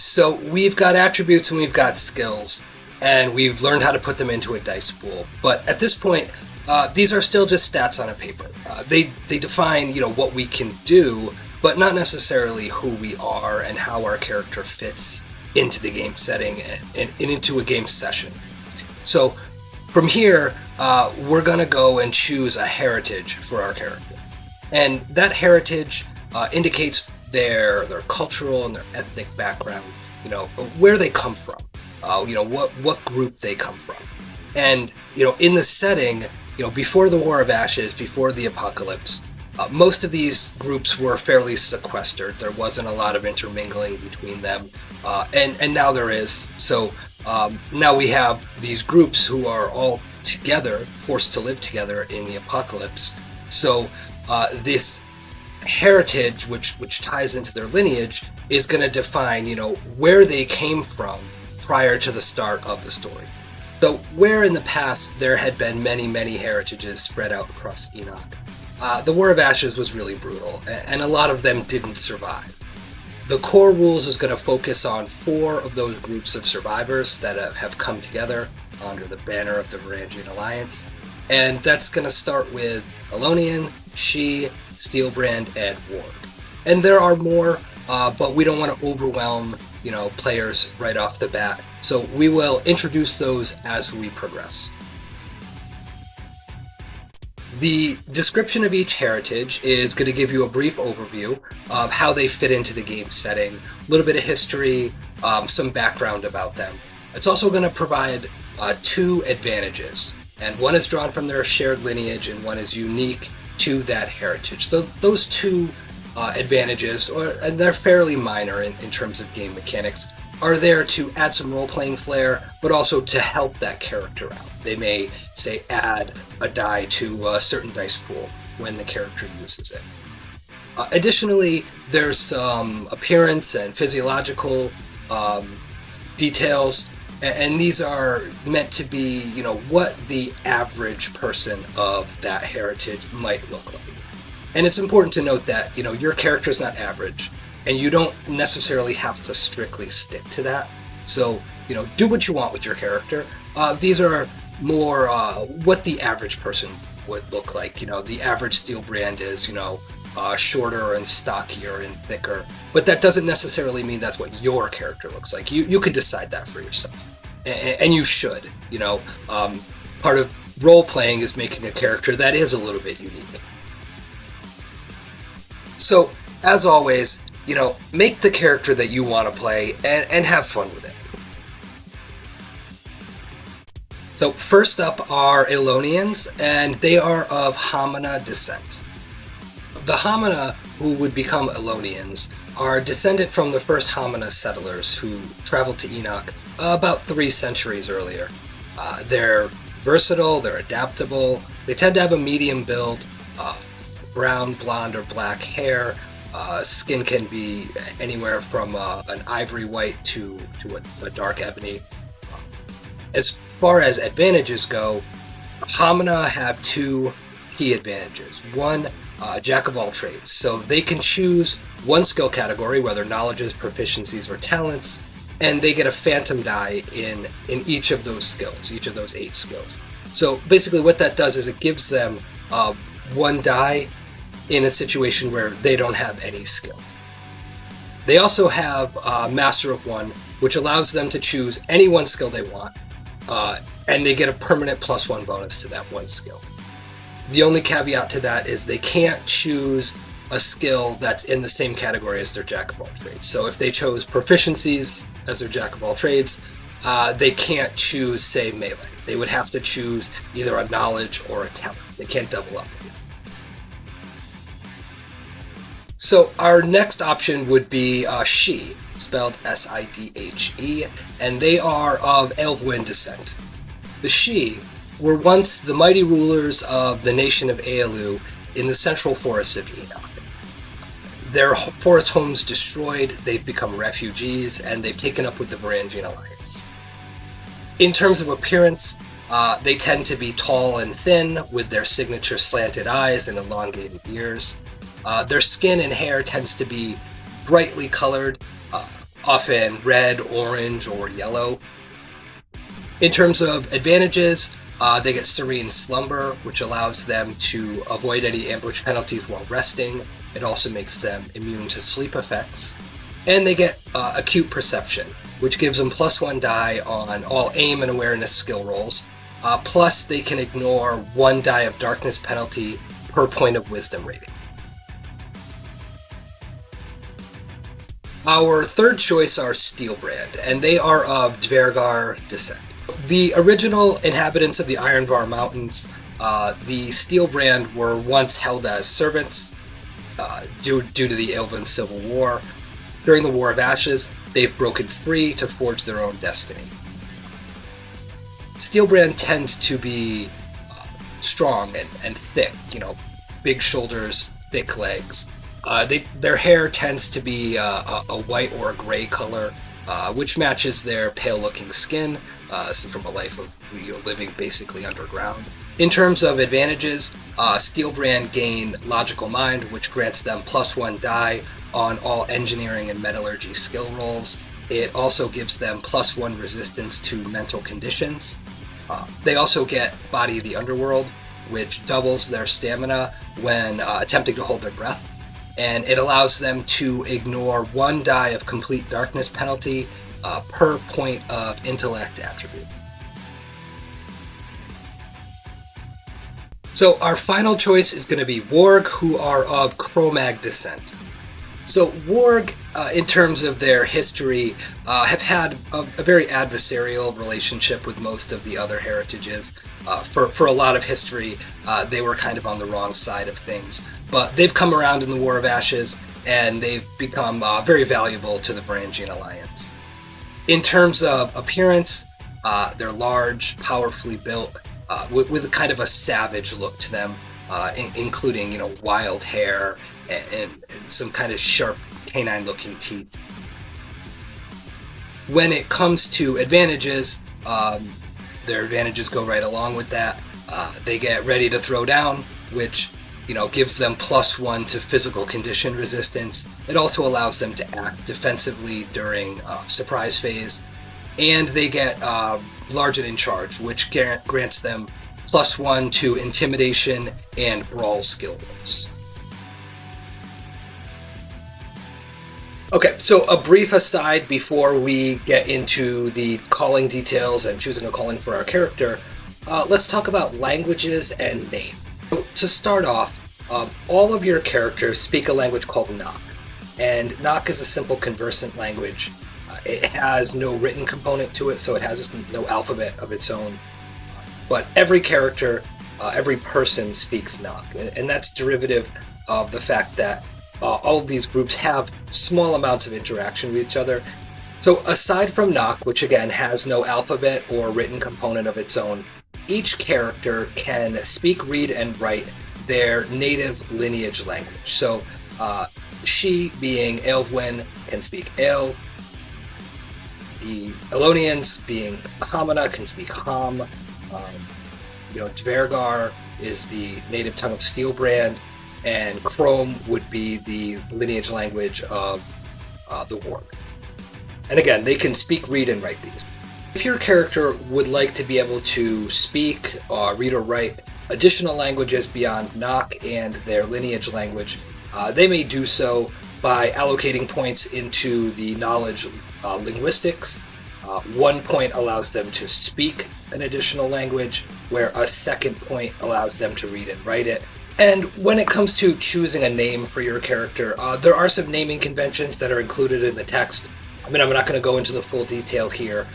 So we've got attributes and we've got skills, and we've learned how to put them into a dice pool. But at this point, these are still just stats on a paper. They define, what we can do, but not necessarily who we are and how our character fits into the game setting and into a game session. So from here, we're going to go and choose a heritage for our character. And that heritage indicates their cultural and their ethnic background, where they come from, what group they come from. And, in the setting, before the War of Ashes, before the apocalypse, most of these groups were fairly sequestered. There wasn't a lot of intermingling between them, and now there is. So now we have these groups who are all together, forced to live together in the apocalypse. So this heritage, which ties into their lineage, is going to define, where they came from prior to the start of the story. So where in the past there had been many, many heritages spread out across Enoch, the War of Ashes was really brutal, and a lot of them didn't survive. The core rules is going to focus on 4 of those groups of survivors that have come together under the banner of the Varangian Alliance, and that's going to start with Elonian, She, Steelbrand, and Warg. And there are more, but we don't want to overwhelm, players right off the bat, so we will introduce those as we progress. The description of each heritage is going to give you a brief overview of how they fit into the game setting, a little bit of history, some background about them. It's also going to provide 2 advantages, and one is drawn from their shared lineage and one is unique to that heritage. So those 2 advantages, and they're fairly minor in terms of game mechanics, are there to add some role-playing flair, but also to help that character out. They may, say, add a die to a certain dice pool when the character uses it. Additionally, there's some appearance and physiological details, and these are meant to be, what the average person of that heritage might look like. And it's important to note that, your character is not average, and you don't necessarily have to strictly stick to that. So, do what you want with your character. These are more what the average person would look like. The average Steelbrand is, shorter and stockier and thicker, but that doesn't necessarily mean that's what your character looks like. You could decide that for yourself, and you should. Part of role-playing is making a character that is a little bit unique. So, as always, make the character that you want to play and have fun with it. So first up are Elonians, and they are of Hamana descent. The Hamana, who would become Elonians, are descended from the first Hamana settlers who traveled to Enoch about 3 centuries earlier. They're versatile, they're adaptable, they tend to have a medium build, brown, blonde, or black hair. Skin can be anywhere from an ivory white to a dark ebony. As far as advantages go, Hamana have 2 key advantages. One, jack of all trades. So they can choose one skill category, whether knowledges, proficiencies, or talents, and they get a phantom die in each of those skills, each of those 8 skills. So basically what that does is it gives them 1 die in a situation where they don't have any skill. They also have Master of One, which allows them to choose any one skill they want, and they get a permanent +1 bonus to that one skill. The only caveat to that is they can't choose a skill that's in the same category as their Jack of all trades. So if they chose proficiencies as their Jack of all trades, they can't choose, say, melee. They would have to choose either a knowledge or a talent. They can't double up. So our next option would be She, spelled S-I-D-H-E, and they are of Elfwind descent. The She were once the mighty rulers of the nation of Aelu in the central forests of Enoch. Their forest homes destroyed, they've become refugees, and they've taken up with the Varangian Alliance. In terms of appearance, they tend to be tall and thin, with their signature slanted eyes and elongated ears. Their skin and hair tends to be brightly colored, often red, orange, or yellow. In terms of advantages, they get serene slumber, which allows them to avoid any ambush penalties while resting. It also makes them immune to sleep effects. And they get acute perception, which gives them +1 die on all aim and awareness skill rolls. Plus, they can ignore 1 die of darkness penalty per point of wisdom rating. Our third choice are Steelbrand, and they are of Dvergar descent. The original inhabitants of the Ironvar Mountains, the Steelbrand, were once held as servants due to the Elven Civil War. During the War of Ashes, they've broken free to forge their own destiny. Steelbrand tend to be strong and thick, big shoulders, thick legs. Their hair tends to be a white or a gray color, which matches their pale-looking skin, from a life of living basically underground. In terms of advantages, Steelbrand gain Logical Mind, which grants them +1 die on all engineering and metallurgy skill rolls. It also gives them +1 resistance to mental conditions. They also get Body of the Underworld, which doubles their stamina when attempting to hold their breath. And it allows them to ignore 1 die of complete darkness penalty per point of intellect attribute. So our final choice is going to be Warg, who are of Cro-Mag descent. So Warg, in terms of their history, have had a very adversarial relationship with most of the other heritages. For a lot of history, they were kind of on the wrong side of things. But they've come around in the War of Ashes, and they've become very valuable to the Varangian Alliance. In terms of appearance, they're large, powerfully built, with kind of a savage look to them, including wild hair and some kind of sharp canine-looking teeth. When it comes to advantages, their advantages go right along with that. They get Ready to Throw Down, which gives them +1 to physical condition resistance. It also allows them to act defensively during surprise phase. And they get Large and in Charge, which grants them +1 to intimidation and brawl skill rolls. Okay, so a brief aside before we get into the calling details and choosing a calling for our character. Let's talk about languages and name. So, to start off, all of your characters speak a language called Knock, and Knock is a simple conversant language. It has no written component to it, so it has no alphabet of its own. But every character, every person speaks Knock, and that's derivative of the fact that all of these groups have small amounts of interaction with each other. So aside from Knock, which again has no alphabet or written component of its own, each character can speak, read, and write their native lineage language. So she, being Aelfwyn, can speak Aelf. The Elonians, being Hamana, can speak Ham. Dvergar is the native tongue of Steelbrand, and Chrome would be the lineage language of the Warg. And again, they can speak, read, and write these. If your character would like to be able to speak, read, or write additional languages beyond Knock and their lineage language, they may do so by allocating points into the knowledge linguistics. 1 point allows them to speak an additional language, where a second point allows them to read and write it. And when it comes to choosing a name for your character, there are some naming conventions that are included in the text. I'm not going to go into the full detail here.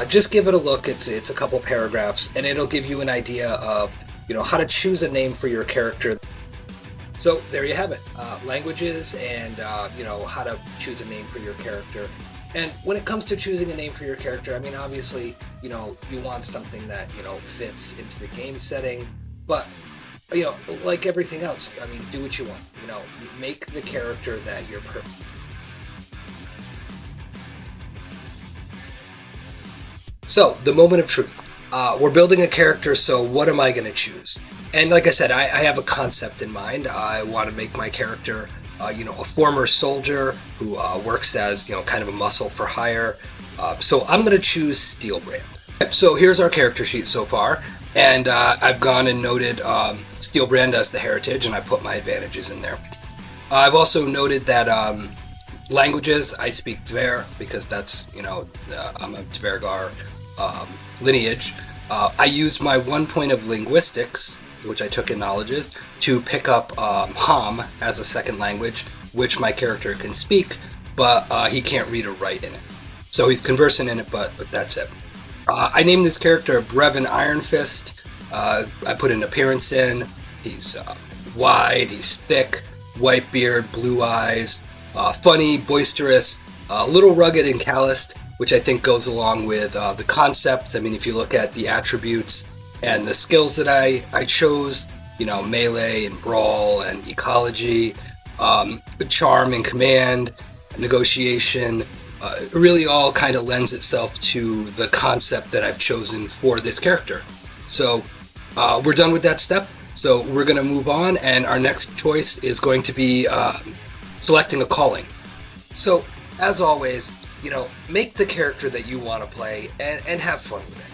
Just give it a look. It's a couple paragraphs, and it'll give you an idea of how to choose a name for your character. So there you have it, languages and how to choose a name for your character. And when it comes to choosing a name for your character, obviously you want something that fits into the game setting, but like everything else, do what you want. Make the character that you're perfect. So, the moment of truth. We're building a character, so what am I going to choose? And like I said, I have a concept in mind. I want to make my character a former soldier who works as, kind of a muscle for hire. So I'm going to choose Steelbrand. So here's our character sheet so far, and I've gone and noted Steelbrand as the heritage, and I put my advantages in there. I've also noted that languages, I speak Tver, because that's, I'm a Tvergar lineage. I used my 1 point of linguistics, which I took in knowledges, to pick up Ham as a second language, which my character can speak, but he can't read or write in it. So he's conversant in it, but that's it. I named this character Brevin Ironfist. I put an appearance in. He's wide, he's thick, white beard, blue eyes, funny, boisterous, a little rugged and calloused, which I think goes along with the concept. I mean, if you look at the attributes and the skills that I chose, melee and brawl and ecology, charm and command, negotiation, it really all kind of lends itself to the concept that I've chosen for this character. So we're done with that step. So we're going to move on, and our next choice is going to be selecting a calling. So as always, make the character that you want to play and have fun with it.